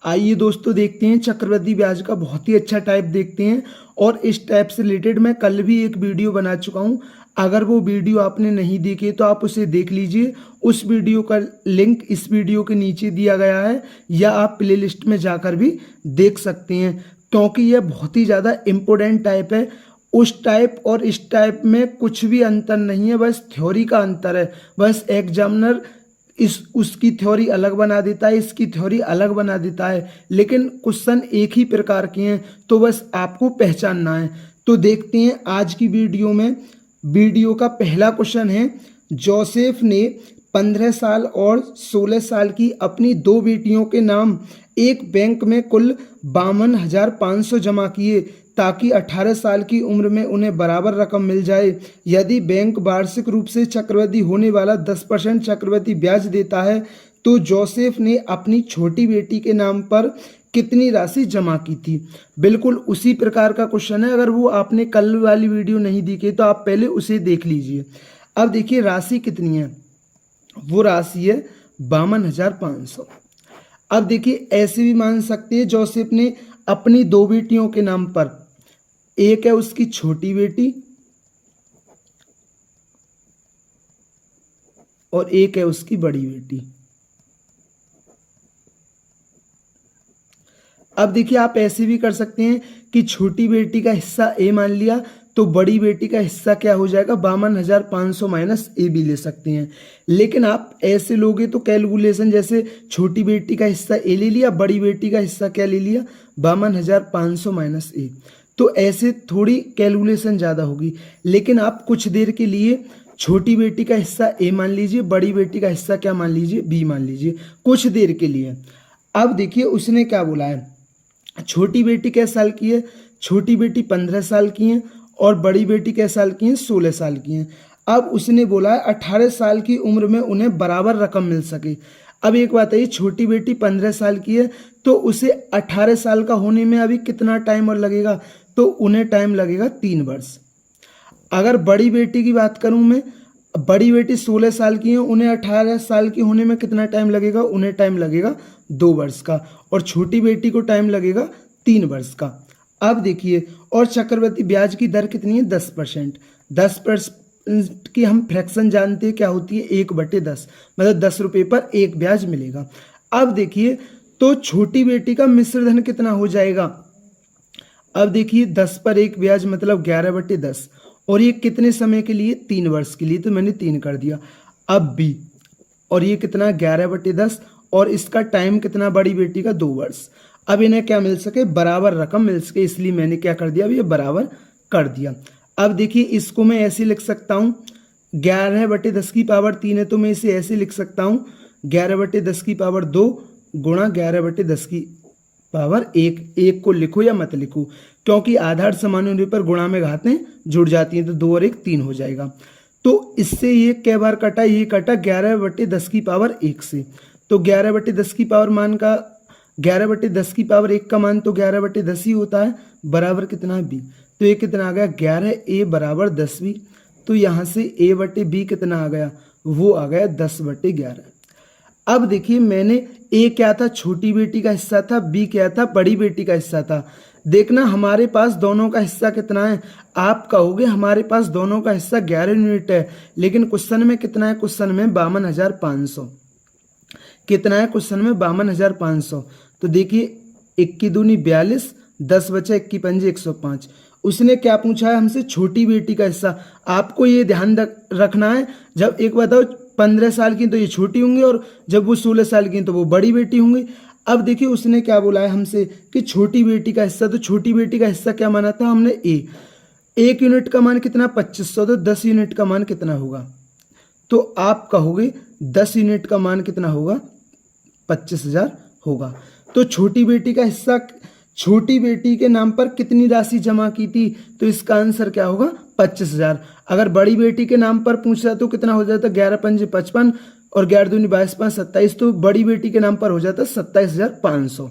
आइए दोस्तों देखते हैं चक्रवृद्धि ब्याज का बहुत ही अच्छा टाइप देखते हैं। और इस टाइप से रिलेटेड मैं कल भी एक वीडियो बना चुका हूं। अगर वो वीडियो आपने नहीं देखी तो आप उसे देख लीजिए। उस वीडियो का लिंक इस वीडियो के नीचे दिया गया है, या आप प्लेलिस्ट में जाकर भी देख सकते हैं, क्योंकि यह बहुत ही ज़्यादा इम्पोर्टेंट टाइप है। उस टाइप और इस टाइप में कुछ भी अंतर नहीं है, बस थ्योरी का अंतर है। बस एग्जामिनर उसकी थ्योरी अलग बना देता है, इसकी थ्योरी अलग बना देता है, लेकिन क्वेश्चन एक ही प्रकार के हैं। तो बस आपको पहचानना है। तो देखते हैं आज की वीडियो में। वीडियो का पहला क्वेश्चन है, जोसेफ ने 15 साल और 16 साल की अपनी दो बेटियों के नाम एक बैंक में कुल 52,500 जमा किए ताकि 18 साल की उम्र में उन्हें बराबर रकम मिल जाए। यदि बैंक वार्षिक रूप से चक्रवृद्धि होने वाला 10% चक्रवृद्धि ब्याज देता है तो जोसेफ ने अपनी छोटी बेटी के नाम पर कितनी राशि जमा की थी। बिल्कुल उसी प्रकार का क्वेश्चन है। अगर वो आपने कल वाली वीडियो नहीं देखी तो आप पहले उसे देख लीजिए। अब देखिए राशि कितनी है, वो राशि है 52,500। अब देखिए ऐसे भी मान सकते हैं जोसेफ ने अपनी दो बेटियों के नाम पर, एक है उसकी छोटी बेटी और एक है उसकी बड़ी बेटी। अब देखिए आप ऐसे भी कर सकते हैं कि छोटी बेटी का हिस्सा ए मान लिया तो बड़ी बेटी का हिस्सा क्या हो जाएगा 52,500 माइनस ए भी ले सकते हैं। लेकिन आप ऐसे लोगे तो कैलकुलेशन जैसे छोटी बेटी का हिस्सा ए ले लिया, बड़ी बेटी का हिस्सा क्या ले लिया 52,500 माइनस ए, तो ऐसे थोड़ी कैलकुलेशन ज़्यादा होगी। लेकिन आप कुछ देर के लिए छोटी बेटी का हिस्सा ए मान लीजिए, बड़ी बेटी का हिस्सा क्या मान लीजिए बी मान लीजिए, कुछ देर के लिए। अब देखिए उसने क्या बोला है, छोटी बेटी कै साल की है, छोटी बेटी 15 साल की है और बड़ी बेटी कै साल की है 16 साल की हैं। अब उसने बोला है 18 साल की उम्र में उन्हें बराबर रकम मिल सके। अब एक बात है, छोटी बेटी 15 साल की है तो उसे 18 साल का होने में अभी कितना टाइम और लगेगा, तो उन्हें टाइम लगेगा 3 वर्ष। अगर बड़ी बेटी की बात करूं मैं, बड़ी बेटी 16 साल की है, उन्हें 18 साल की होने में कितना टाइम लगेगा, उन्हें टाइम लगेगा 2 वर्ष का, और छोटी बेटी को टाइम लगेगा 3 वर्ष का। अब देखिए, और चक्रवृद्धि ब्याज की दर कितनी है 10%। 10% की हम फ्रैक्शन जानते हैं क्या होती है 1/10, मतलब 10 रुपये पर एक ब्याज मिलेगा। अब देखिए तो छोटी बेटी का मिश्र धन कितना हो जाएगा। अब देखिए 10 पर एक ब्याज मतलब 11/10, और ये कितने समय के लिए 3 वर्ष के लिए, तो मैंने 3 कर दिया। अब बी, और ये कितना 11/10, और इसका टाइम कितना बड़ी बेटी का 2 वर्ष। अब इन्हें क्या मिल सके बराबर रकम मिल सके, इसलिए मैंने क्या कर दिया, अब ये बराबर कर दिया। अब देखिए इसको मैं ऐसे लिख सकता हूँ, 11/10 की पावर 3 है तो मैं इसे ऐसे लिख सकता हूँ 11/10 की पावर 2 गुणा 11/10 की पावर 1। 1 को लिखो या मत लिखो, क्योंकि आधार समान होने पर गुणा में घातें जुड़ जाती हैं, तो 2 और 1 3 हो जाएगा। तो इससे ये कै बार कटा, ये कटा 11/10 की पावर 1 से। तो 11/10 की पावर मान का 11/10 की पावर 1 का मान तो 11/10 ही होता है, बराबर कितना है बी। तो ये कितना आ गया 11a बराबर 10b। तो यहाँ से a/b कितना आ गया, वो आ गया 10/11। अब देखिए मैंने ए क्या था छोटी बेटी का हिस्सा था, बी क्या था बड़ी बेटी का हिस्सा था। देखना हमारे पास दोनों का हिस्सा कितना है। आप कहोगे हमारे पास दोनों का हिस्सा 11 यूनिट है, लेकिन क्वेश्चन में कितना है, क्वेश्चन में 52,500 कितना है, क्वेश्चन में 52,500। तो देखिए 1 की दूनी 42, 10 बचा 1 की पंजे 105। उसने क्या पूछा है हमसे, छोटी बेटी का हिस्सा। आपको ये ध्यान रखना है, जब एक बताओ 15 साल की तो ये छोटी होंगी, और जब वो 16 साल की तो वो बड़ी बेटी होंगी। अब देखिए उसने क्या बोला है हमसे कि छोटी बेटी का हिस्सा, तो छोटी बेटी का हिस्सा क्या माना था हमने ए। 1 यूनिट का मान कितना 2500, तो 10 यूनिट का मान कितना होगा, तो आप कहोगे 10 यूनिट का मान कितना होगा 25,000 होगा। तो छोटी बेटी का हिस्सा, छोटी बेटी के नाम पर कितनी राशि जमा की थी, तो इसका आंसर क्या होगा 25,000। अगर बड़ी बेटी के नाम पर पूछ रहा तो कितना हो जाता 11 पंजे 55 और 11 दूनी 22 5 27, तो बड़ी बेटी के नाम पर हो जाता 27,500।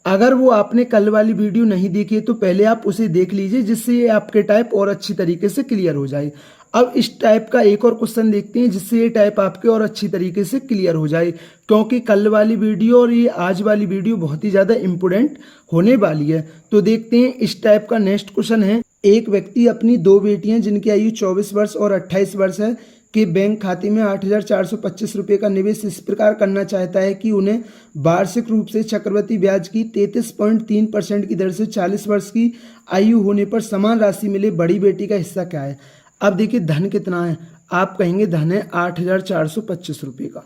अगर वो आपने कल वाली वीडियो नहीं देखी है तो पहले आप उसे देख लीजिए, जिससे ये आपके टाइप और अच्छी तरीके से क्लियर हो जाए। अब इस टाइप का एक और क्वेश्चन देखते हैं जिससे ये टाइप आपके और अच्छी तरीके से क्लियर हो जाए, क्योंकि कल वाली वीडियो और ये आज वाली वीडियो बहुत ही ज़्यादा इम्पोर्टेंट होने वाली है। तो देखते हैं इस टाइप का नेक्स्ट क्वेश्चन है। एक व्यक्ति अपनी दो बेटियां जिनकी आयु 24 वर्ष और 28 वर्ष है के बैंक खाते में 8,425 रुपये का निवेश इस प्रकार करना चाहता है कि उन्हें वार्षिक रूप से चक्रवृद्धि ब्याज की 33.3% की दर से 40 वर्ष की आयु होने पर समान राशि मिले। बड़ी बेटी का हिस्सा क्या है? अब देखिए धन कितना है, आप कहेंगे धन है 8,425 रुपये का।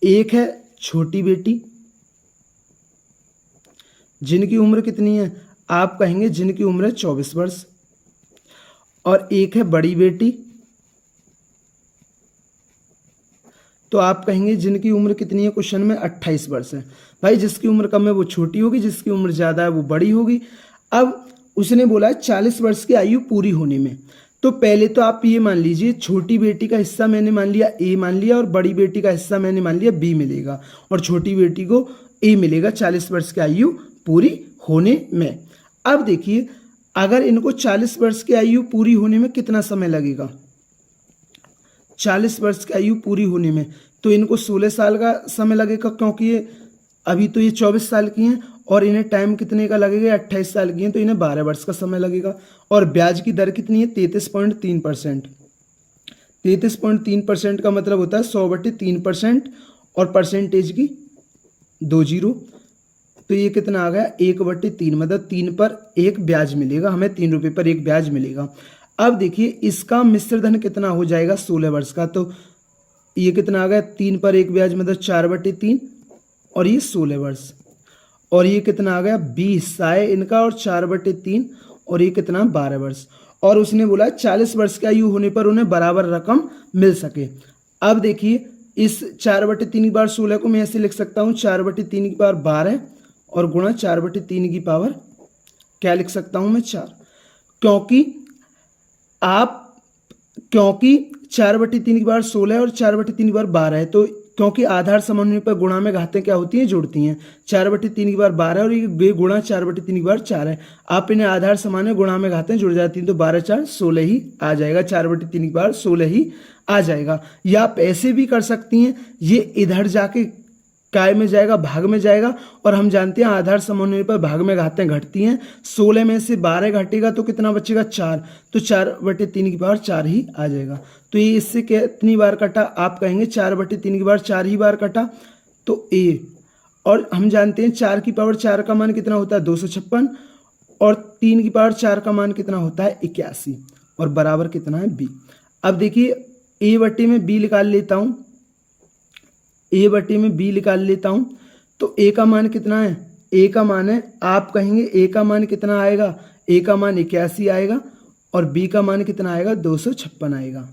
एक है छोटी बेटी जिनकी उम्र कितनी है, आप कहेंगे जिनकी उम्र है 24 वर्ष, और एक है बड़ी बेटी, तो आप कहेंगे जिनकी उम्र कितनी है, क्वेश्चन में 28 वर्ष है। भाई जिसकी उम्र कम है वो छोटी होगी, जिसकी उम्र ज़्यादा है वो बड़ी होगी। अब उसने बोला है 40 वर्ष की आयु पूरी होने में, तो पहले तो आप ये मान लीजिए छोटी बेटी का हिस्सा मैंने मान लिया ए मान लिया, और बड़ी बेटी का हिस्सा मैंने मान लिया बी मिलेगा, और छोटी बेटी को ए मिलेगा 40 वर्ष की आयु पूरी होने में। अब देखिए अगर इनको 40 वर्ष की आयु पूरी होने में कितना समय लगेगा, 40 वर्ष की आयु पूरी होने में, तो इनको 16 साल का समय लगेगा, क्योंकि ये अभी तो ये 24 साल की हैं, और इन्हें टाइम कितने का लगेगा, 28 साल की हैं, तो इन्हें 12 वर्ष का समय लगेगा। और ब्याज की दर कितनी है, 33.3%। 33.3% का मतलब होता है 100/3%, और परसेंटेज की 2 जीरो, तो ये कितना आ गया 1/3, मतलब 3 पर 1 ब्याज मिलेगा, हमें 3 रुपये पर 1 ब्याज मिलेगा। अब देखिए इसका मिश्र धन कितना हो जाएगा 16 वर्ष का, तो ये कितना आ गया 3 पर 1 ब्याज मतलब 4/3, और ये 16 वर्ष, और ये कितना आ गया 20 हिस्सा है इनका, और 4/3, और ये कितना 12 वर्ष। और उसने बोला 40 वर्ष की आयु होने पर उन्हें बराबर रकम मिल सके। अब देखिए इस 4/3 की पावर 16 को मैं ऐसे लिख सकता हूँ 4/3 की पावर 12 और गुणा 4/3 की पावर क्या लिख सकता हूँ मैं 4, क्योंकि 4/3 की पावर 16 है और 4/3 की पावर 12 है, तो क्योंकि आधार समान होने पर गुणा में घातें क्या होती हैं, जुड़ती हैं। 4/3 की बार 12 और ये गुणा 4/3 की बार 4 है। आप इन्हें आधार समान है गुणा में घातें जुड़ जाती हैं, तो 12 4 16 ही आ जाएगा, 4/3 की बार 16 ही आ जाएगा। या आप ऐसे भी कर सकती हैं, ये इधर जाके काय में जाएगा, भाग में जाएगा, और हम जानते हैं आधार समान होने पर भाग में घातें घटती हैं। 16 में से 12 घटेगा तो कितना बचेगा 4, तो 4/3 की पावर 4 ही आ जाएगा। तो ये इससे कितनी बार कटा, आप कहेंगे 4/3 की बार 4 ही बार कटा, तो ए। और हम जानते हैं 4 की पावर 4 का मान कितना होता है 256, और 3 की पावर 4 का मान कितना होता है 81, और बराबर कितना है बी। अब देखिए ए बटे में बी निकाल लेता हूँ, ए बटे में बी निकाल लेता हूँ, तो ए का मान कितना है, ए का मान है, आप कहेंगे ए का मान कितना आएगा, ए का मान 81 आएगा, और बी का मान कितना आएगा 256 आएगा,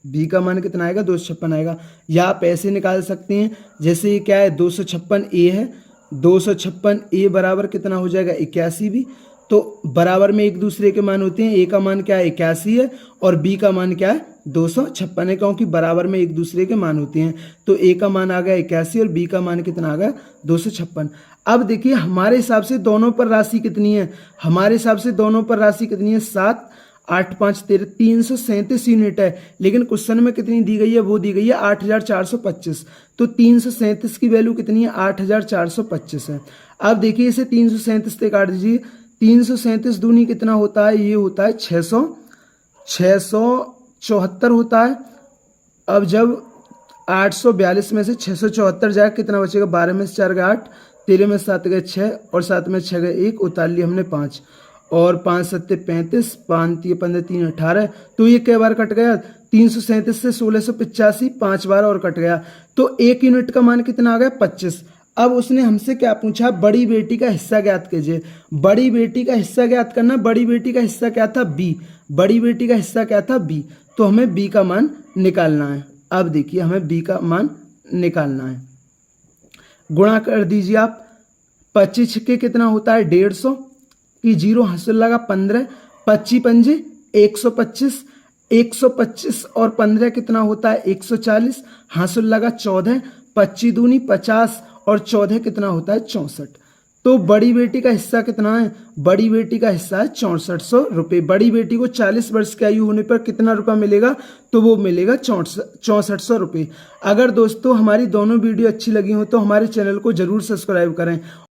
बी का मान कितना आएगा 256 आएगा। या आप ऐसे निकाल सकते हैं, जैसे ये क्या है 256 ए है, 256 ए बराबर कितना हो जाएगा 81 भी, तो बराबर में एक दूसरे के मान होते हैं। ए का मान क्या है 81 है, और बी का मान क्या है 256 है, क्योंकि बराबर में एक दूसरे के मान होते हैं। तो ए का मान आ गया 81 और बी का मान कितना आ गया 256। अब देखिए हमारे हिसाब से दोनों पर राशि कितनी है, हमारे हिसाब से दोनों पर राशि कितनी है 7 8 5 13 337 यूनिट है, लेकिन क्वेश्चन में कितनी दी गई है, वो दी गई है 8425। तो 337 की वैल्यू कितनी है 8425 है। अब देखिए इसे 337 से काट दीजिए, 337 दूनी कितना होता है, ये होता है 674 होता है। अब जब 842 में से 674 जाए कितना बचेगा, 12 में से 4 गए 8, 13 में 7 गए 6, और 7 में 6 गए 1, उतार लिया हमने 5, और 5 7 35, 5 15 3 18, तो ये कई बार कट गया 337 से 1685, 5 बार और कट गया, तो 1 यूनिट का मान कितना आ गया 25। अब उसने हमसे क्या पूछा, बड़ी बेटी का हिस्सा ज्ञात कीजिए। बड़ी बेटी का हिस्सा ज्ञात करना, बड़ी बेटी का हिस्सा क्या था बी, बड़ी बेटी का हिस्सा क्या था बी, तो हमें बी का मान निकालना है। अब देखिए हमें बी का मान निकालना है, गुणा कर दीजिए आप, 25 छक्के कितना होता है 150 की 0 हासिल लगा 15, 25 पंजे 125, 125 और 15 कितना होता है 140, हासिल लगा 14, 25 दूनी 50 और 14 कितना होता है 64। तो बड़ी बेटी का हिस्सा कितना है? बड़ी बेटी का हिस्सा है 6400 रुपये। बड़ी बेटी को 40 वर्ष की आयु होने पर कितना रुपया मिलेगा? तो वो मिलेगा 6400 रुपये। अगर दोस्तों हमारी दोनों वीडियो अच्छी लगी हो तो हमारे चैनल को जरूर सब्सक्राइब करें।